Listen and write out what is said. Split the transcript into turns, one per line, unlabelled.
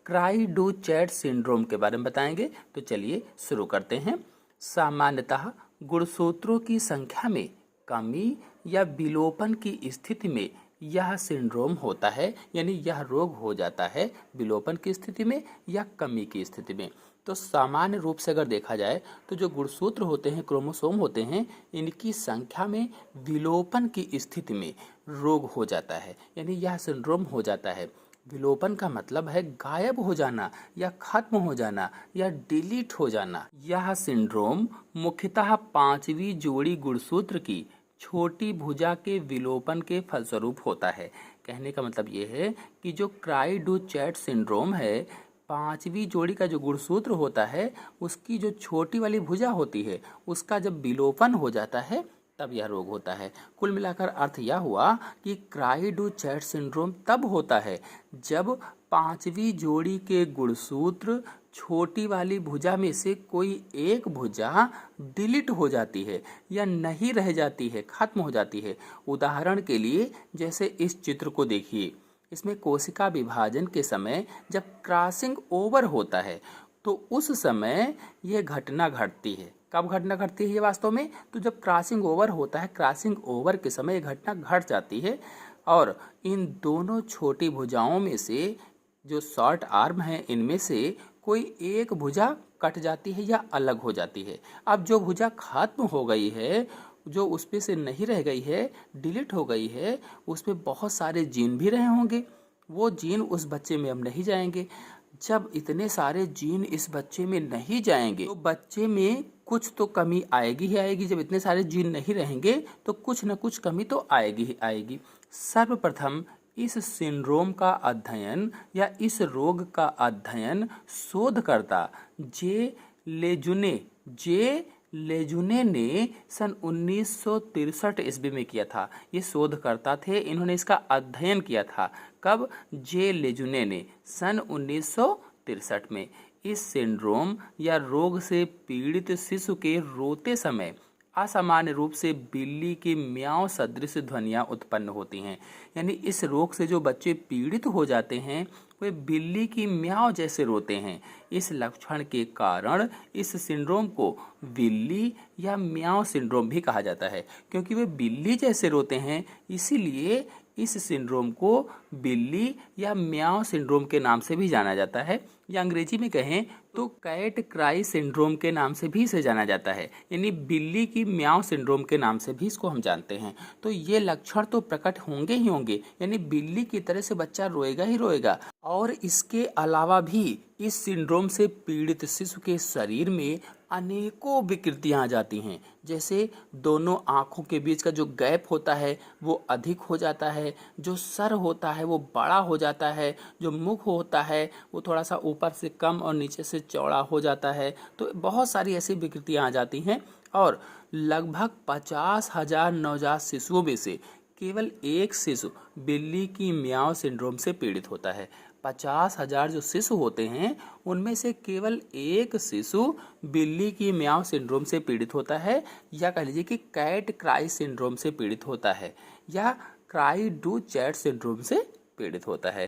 Cry do chat syndrome के बारे में बताएंगे। तो चलिए शुरू करते हैं। सामान्यतः गुणसूत्रों की संख्या में कमी या विलोपन की स्थिति में यह सिंड्रोम होता है, यानी यह रोग हो जाता है विलोपन की स्थिति में या कमी की स्थिति में। तो सामान्य रूप से अगर देखा जाए तो जो गुणसूत्र होते हैं, क्रोमोसोम होते हैं, इनकी संख्या में विलोपन की स्थिति में रोग हो जाता है, यानी यह सिंड्रोम हो जाता है। विलोपन का मतलब है गायब हो जाना या खत्म हो जाना या डिलीट हो जाना। यह सिंड्रोम मुख्यतः पांचवी जोड़ी गुणसूत्र की छोटी भुजा के विलोपन के फलस्वरूप होता है। कहने का मतलब ये है कि जो क्राई डू चैट सिंड्रोम है, पांचवी जोड़ी का जो गुणसूत्र होता है उसकी जो छोटी वाली भुजा होती है उसका जब विलोपन हो जाता है तब यह रोग होता है। कुल मिलाकर अर्थ यह हुआ कि क्राई डू चैट सिंड्रोम तब होता है जब पांचवी जोड़ी के गुणसूत्र छोटी वाली भुजा में से कोई एक भुजा डिलीट हो जाती है या नहीं रह जाती है, खत्म हो जाती है। उदाहरण के लिए जैसे इस चित्र को देखिए, इसमें कोशिका विभाजन के समय जब क्रॉसिंग ओवर होता है तो उस समय यह घटना घटती है। कब घटना घटती है ये वास्तव में? तो जब क्रॉसिंग ओवर होता है, क्रॉसिंग ओवर के समय यह घटना घट जाती है और इन दोनों छोटी भुजाओं में से जो शॉर्ट आर्म है इनमें से कोई एक भुजा कट जाती है या अलग हो जाती है। अब जो भुजा खत्म हो गई है, जो उस पे से नहीं रह गई है, डिलीट हो गई है, उसमें बहुत सारे जीन भी रहे होंगे। वो जीन उस बच्चे में अब नहीं जाएंगे। जब इतने सारे जीन इस बच्चे में नहीं जाएंगे तो बच्चे में कुछ तो कमी आएगी ही आएगी। जब इतने सारे जीन नहीं रहेंगे तो कुछ न कुछ कमी तो आएगी ही आएगी। सर्वप्रथम इस सिंड्रोम का अध्ययन या इस रोग का अध्ययन शोधकर्ता जे लेजुने ने सन 1963 ईस्वी में किया था। ये शोधकर्ता थे, इन्होंने इसका अध्ययन किया था। कब? जे लेजुने ने सन 1963 में। इस सिंड्रोम या रोग से पीड़ित शिशु के रोते समय असामान्य रूप से बिल्ली की म्याऊं सदृश ध्वनियां उत्पन्न होती हैं। यानी इस रोग से जो बच्चे पीड़ित हो जाते हैं वे बिल्ली की म्याऊं जैसे रोते हैं। इस लक्षण के कारण इस सिंड्रोम को बिल्ली या म्याऊं सिंड्रोम भी कहा जाता है। क्योंकि वे बिल्ली जैसे रोते हैं इसीलिए इस सिंड्रोम को बिल्ली या म्याऊं सिंड्रोम के नाम से भी जाना जाता है, या अंग्रेजी में कहें तो कैट क्राई सिंड्रोम के नाम से भी इसे जाना जाता है। यानी बिल्ली की म्याऊं सिंड्रोम के नाम से भी इसको हम जानते हैं। तो ये लक्षण तो प्रकट होंगे ही होंगे, यानी बिल्ली की तरह से बच्चा रोएगा ही रोएगा। और इसके अलावा भी इस सिंड्रोम से पीड़ित शिशु के शरीर में अनेकों विकृतियां आ जाती हैं। जैसे दोनों आँखों के बीच का जो गैप होता है वो अधिक हो जाता है, जो सर होता है वो बड़ा हो जाता है, जो मुख होता है वो थोड़ा सा ऊपर से कम और नीचे से चौड़ा हो जाता है। तो बहुत सारी ऐसी विकृतियां आ जाती हैं और लगभग 50,000 नवजात शिशुओं में से केवल एक शिशु बिल्ली की म्याऊं सिंड्रोम से पीड़ित होता है। 50,000 जो शिशु होते हैं उनमें से केवल एक शिशु बिल्ली की म्याऊं सिंड्रोम से पीड़ित होता है, या कह लीजिए कि कैट क्राई सिंड्रोम से पीड़ित होता है, या क्राई डू चैट सिंड्रोम से पीड़ित होता है।